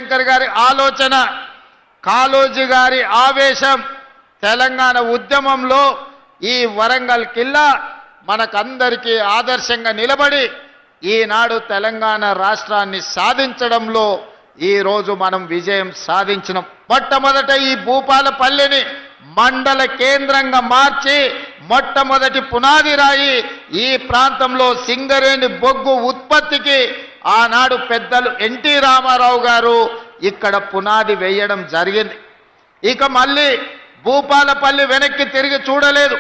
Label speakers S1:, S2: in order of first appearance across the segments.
S1: జయశంకర్ గారి ఆలోచన, కాళోజీ గారి ఆవేశం, తెలంగాణ ఉద్యమంలో ఈ వరంగల్ కిల్లా మనకందరికీ ఆదర్శంగా నిలబడి ఈనాడు తెలంగాణ రాష్ట్రాన్ని సాధించడంలో ఈరోజు మనం విజయం సాధించినాం. మొట్టమొదట ఈ భూపాలపల్లిని మండల కేంద్రంగా మార్చి మొట్టమొదటి పునాది రాయి ఈ ప్రాంతంలో సింగరేణి బొగ్గు ఉత్పత్తికి ఆనాడు పెద్దలు ఎన్టీ రామారావు గారు ఇక్కడ పునాది వేయడం జరిగింది. ఇక మళ్ళీ భూపాలపల్లి వెనక్కి తిరిగి చూడలేదు.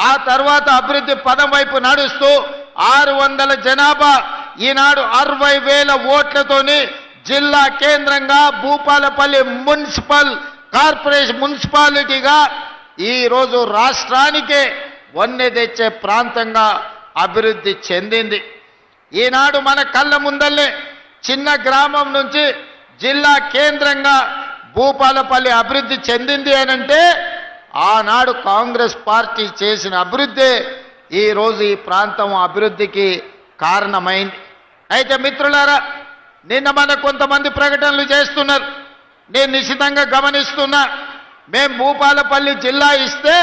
S1: ఆ తర్వాత అభివృద్ధి పదం వైపు నడుస్తూ 600 జనాభా, ఈనాడు 60,000 ఓట్లతోని జిల్లా కేంద్రంగా భూపాలపల్లి మున్సిపాలిటీగా ఈరోజు రాష్ట్రానికే వన్నె తెచ్చే ప్రాంతంగా అభివృద్ధి చెందింది. ఈనాడు మన కళ్ళ ముందల్లే చిన్న గ్రామం నుంచి జిల్లా కేంద్రంగా భూపాలపల్లి అభివృద్ధి చెందింది అనంటే ఆనాడు కాంగ్రెస్ పార్టీ చేసిన అభివృద్ధి ఈరోజు ఈ ప్రాంతం అభివృద్ధికి కారణమైంది. అయితే మిత్రులారా, నిన్న మన కొంతమంది ప్రకటనలు చేస్తున్నారు. నేను నిశితంగా గమనిస్తున్నా. మేము భూపాలపల్లి జిల్లా ఇస్తే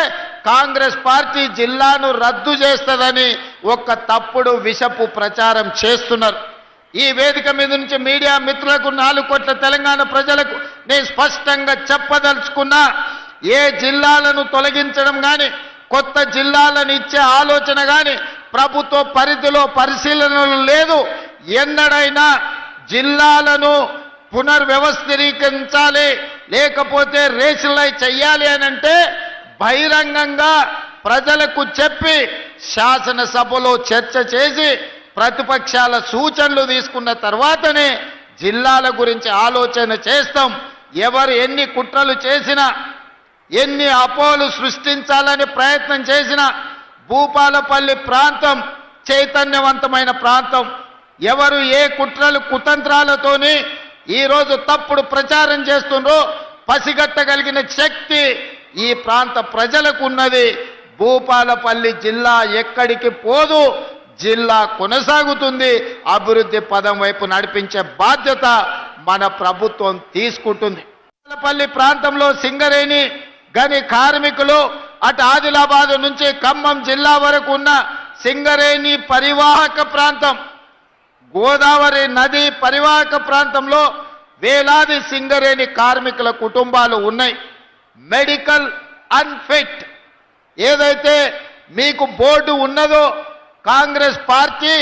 S1: కాంగ్రెస్ పార్టీ జిల్లాను రద్దు చేస్తుందని ఒక తప్పుడు విషపు ప్రచారం చేస్తున్నారు. ఈ వేదిక మీద నుంచి మీడియా మిత్రులకు 4 కోట్ల తెలంగాణ ప్రజలకు నేను స్పష్టంగా చెప్పదలుచుకున్నా, ఏ జిల్లాలను తొలగించడం కానీ కొత్త జిల్లాలను ఇచ్చే ఆలోచన కానీ ప్రభుత్వ పరిధిలో పరిశీలనలు లేదు. ఎన్నడైనా జిల్లాలను పునర్వ్యవస్థీకరించాలి, లేకపోతే రేషనలైజ్ చెయ్యాలి అనంటే బహిరంగంగా ప్రజలకు చెప్పి శాసనసభలో చర్చ చేసి ప్రతిపక్షాల సూచనలు తీసుకున్న తర్వాతనే జిల్లాల గురించి ఆలోచన చేస్తాం. ఎవరు ఎన్ని కుట్రలు చేసినా, ఎన్ని అపోహలు సృష్టించాలని ప్రయత్నం చేసినా భూపాలపల్లి ప్రాంతం చైతన్యవంతమైన ప్రాంతం. ఎవరు ఏ కుట్రలు కుతంత్రాలతోని ఈరోజు తప్పుడు ప్రచారం చేస్తుండ్రో పసిగట్టగలిగిన శక్తి ఈ ప్రాంత ప్రజలకు ఉన్నది. భూపాలపల్లి జిల్లా ఎక్కడికి పోదు, జిల్లా కొనసాగుతుంది. అభివృద్ధి పదం వైపు నడిపించే బాధ్యత మన ప్రభుత్వం తీసుకుంటుంది. భూపాలపల్లి ప్రాంతంలో సింగరేణి గని కార్మికులు, అటు ఆదిలాబాద్ నుంచి ఖమ్మం జిల్లా వరకు ఉన్న సింగరేణి పరివాహక ప్రాంతం, గోదావరి నది పరివాహక ప్రాంతంలో వేలాది సింగరేణి కార్మికుల కుటుంబాలు ఉన్నాయి. మెడికల్ అన్ఫిట్ ఏదైతే మీకు బోర్డు ఉన్నదో కాంగ్రెస్ పార్టీ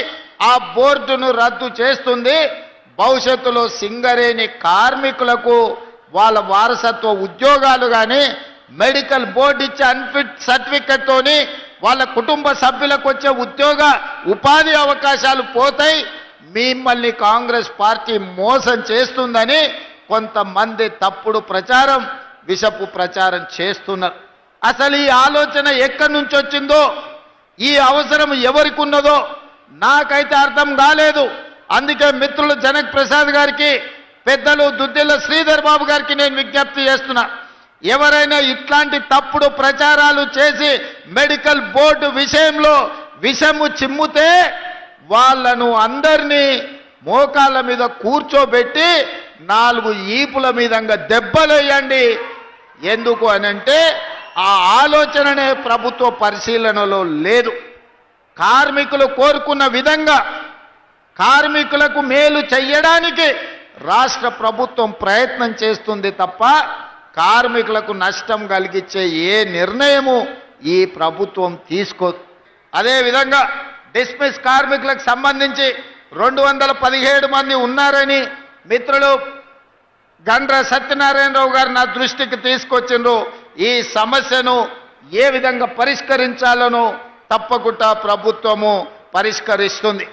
S1: ఆ బోర్డును రద్దు చేస్తుంది. భవిష్యత్తులో సింగరేణి కార్మికులకు వాళ్ళ వారసత్వ ఉద్యోగాలు కానీ మెడికల్ బోర్డు ఇచ్చే అన్ఫిట్ సర్టిఫికెట్ తోని వాళ్ళ కుటుంబ సభ్యులకు వచ్చే ఉపాధి అవకాశాలు పోతాయి. మిమ్మల్ని కాంగ్రెస్ పార్టీ మోసం చేస్తుందని కొంతమంది తప్పుడు ప్రచారం, విషపు ప్రచారం చేస్తున్నారు. అసలు ఈ ఆలోచన ఎక్కడి నుంచి వచ్చిందో, ఈ అవసరం ఎవరికి ఉన్నదో నాకైతే అర్థం కాలేదు. అందుకే మిత్రులు జనక్ ప్రసాద్ గారికి, పెద్దలు దుద్దిల్ల శ్రీధర్ బాబు గారికి నేను విజ్ఞప్తి చేస్తున్నా, ఎవరైనా ఇట్లాంటి తప్పుడు ప్రచారాలు చేసి మెడికల్ బోర్డు విషయంలో విషము చిమ్ముతే వాళ్ళను అందరినీ మోకాళ్ళ మీద కూర్చోబెట్టి 4 ఈపుల మీదంగా దెబ్బలేయండి. ఎందుకు అనంటే ఆ ఆలోచననే ప్రభుత్వ పరిశీలనలో లేదు. కార్మికులు కోరుకున్న విధంగా కార్మికులకు మేలు చెయ్యడానికి రాష్ట్ర ప్రభుత్వం ప్రయత్నం చేస్తుంది తప్ప కార్మికులకు నష్టం కలిగించే ఏ నిర్ణయము ఈ ప్రభుత్వం తీసుకోదు. అదేవిధంగా డిస్మిస్ కార్మికులకు సంబంధించి 217 మంది ఉన్నారని మిత్రులు గండ్ర సత్యనారాయణరావు గారు నా దృష్టికి తీసుకొచ్చిండ్రు. ఈ సమస్యను ఏ విధంగా పరిష్కరించాలనో తప్పకుండా ప్రభుత్వము పరిష్కరిస్తుంది.